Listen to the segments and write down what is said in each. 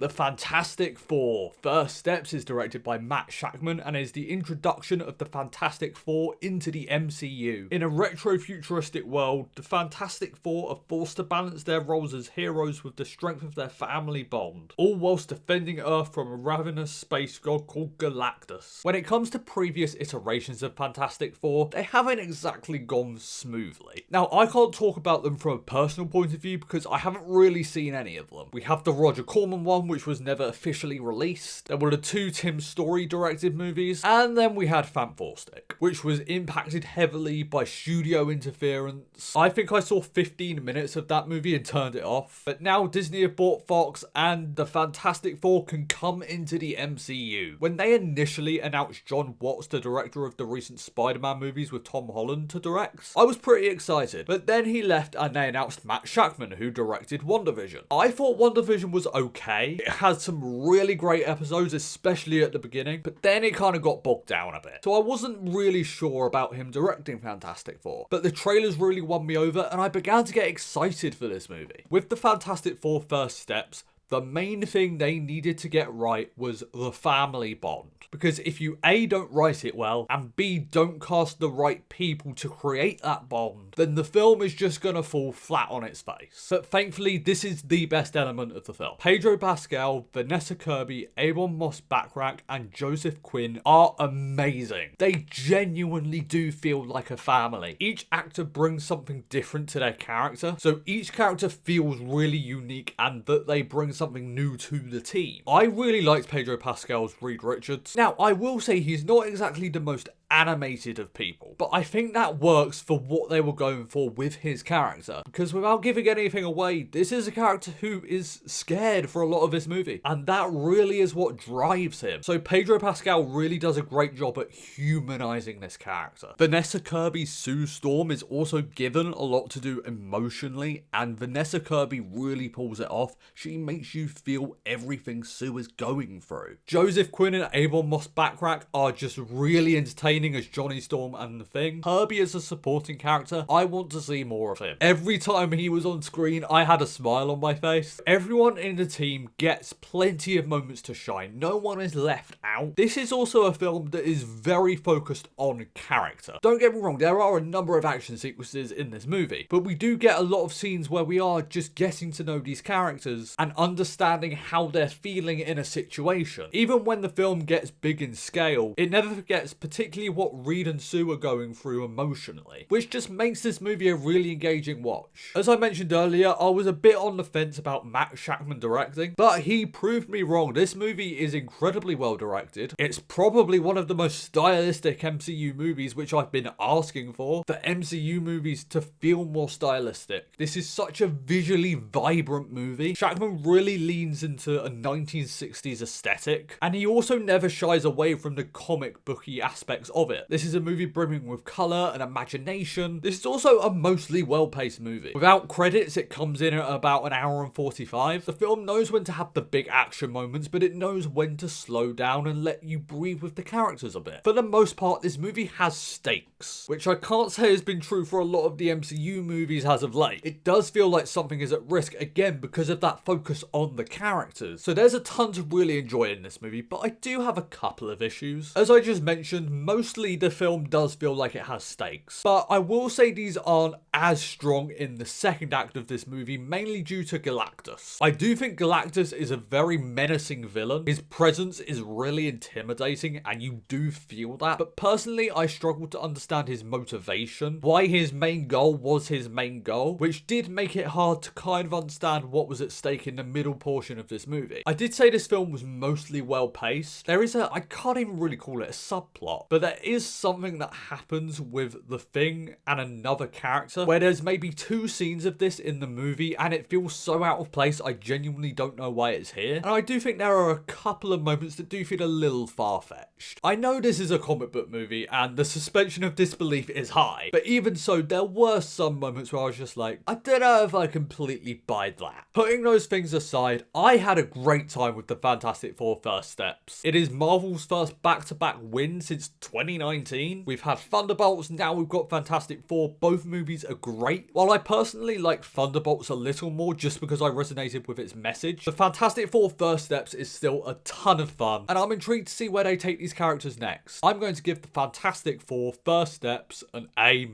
The Fantastic Four First Steps is directed by Matt Shakman and is the introduction of the Fantastic Four into the MCU. In a retro-futuristic world, the Fantastic Four are forced to balance their roles as heroes with the strength of their family bond, all whilst defending Earth from a ravenous space god called Galactus. When it comes to previous iterations of Fantastic Four, they haven't exactly gone smoothly. Now, I can't talk about them from a personal point of view because I haven't really seen any of them. We have the Roger Corman one, which was never officially released. There were the two Tim Story directed movies, and then we had Fantastic, which was impacted heavily by studio interference. I think I saw 15 minutes of that movie and turned it off, but now Disney have bought Fox and the Fantastic Four can come into the MCU. When they initially announced John Watts, the director of the recent Spider-Man movies with Tom Holland, to direct, I was pretty excited, but then he left and they announced Matt Shakman, who directed WandaVision. I thought WandaVision was okay. It had some really great episodes, especially at the beginning, but then it kind of got bogged down a bit. So I wasn't really sure about him directing Fantastic Four, but the trailers really won me over and I began to get excited for this movie. With the Fantastic Four First Steps, the main thing they needed to get right was the family bond. Because if you A, don't write it well, and B, don't cast the right people to create that bond, then the film is just gonna fall flat on its face. But thankfully, this is the best element of the film. Pedro Pascal, Vanessa Kirby, Ebon Moss-Bachrach, and Joseph Quinn are amazing. They genuinely do feel like a family. Each actor brings something different to their character, so each character feels really unique and that they bring something new to the team. I really liked Pedro Pascal's Reed Richards. Now, I will say he's not exactly the most animated of people, but I think that works for what they were going for with his character, because without giving anything away, this is a character who is scared for a lot of this movie, and that really is what drives him. So Pedro Pascal really does a great job at humanizing this character. Vanessa Kirby's Sue Storm is also given a lot to do emotionally, and Vanessa Kirby really pulls it off. She makes you feel everything Sue is going through. Joseph Quinn and Ebon Moss-Bachrach are just really entertaining as Johnny Storm and the Thing. Kirby as a supporting character, I want to see more of him. Every time he was on screen, I had a smile on my face. Everyone in the team gets plenty of moments to shine. No one is left out. This is also a film that is very focused on character. Don't get me wrong, there are a number of action sequences in this movie, but we do get a lot of scenes where we are just getting to know these characters and understanding how they're feeling in a situation. Even when the film gets big in scale, it never forgets particularly what Reed and Sue are going through emotionally, which just makes this movie a really engaging watch. As I mentioned earlier, I was a bit on the fence about Matt Shakman directing, but he proved me wrong. This movie is incredibly well directed. It's probably one of the most stylistic MCU movies, which I've been asking for MCU movies to feel more stylistic. This is such a visually vibrant movie. Shakman really leans into a 1960s aesthetic, and he also never shies away from the comic booky aspects of it. This is a movie brimming with colour and imagination. This is also a mostly well-paced movie. Without credits, it comes in at about an hour and 45. The film knows when to have the big action moments, but it knows when to slow down and let you breathe with the characters a bit. For the most part, this movie has stakes, which I can't say has been true for a lot of the MCU movies as of late. It does feel like something is at risk, again, because of that focus on the characters. So there's a ton to really enjoy in this movie, but I do have a couple of issues. As I just mentioned, mostly the film does feel like it has stakes, but I will say these aren't as strong in the second act of this movie, mainly due to Galactus. I do think Galactus is a very menacing villain. His presence is really intimidating and you do feel that, but personally I struggled to understand his motivation, why his main goal was his main goal, which did make it hard to kind of understand what was at stake in the middle portion of this movie. I did say this film was mostly well paced. There is I can't even really call it a subplot, but there is something that happens with the Thing and another character where there's maybe 2 scenes of this in the movie and it feels so out of place I genuinely don't know why it's here. And I do think there are a couple of moments that do feel a little far-fetched. I know this is a comic book movie and the suspension of disbelief is high, but even so, there were some moments where I was just like, I don't know if I completely buy that. Putting those things aside, I had a great time with the Fantastic Four First Steps. It is Marvel's first back-to-back win since 2019. We've had Thunderbolts, now we've got Fantastic Four. Both movies are great. While I personally like Thunderbolts a little more just because I resonated with its message, the Fantastic Four First Steps is still a ton of fun, and I'm intrigued to see where they take these characters next. I'm going to give the Fantastic Four First Steps an A-.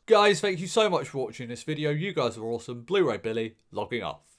Guys, thank you so much for watching this video. You guys are awesome. Blu-ray Billy, logging off.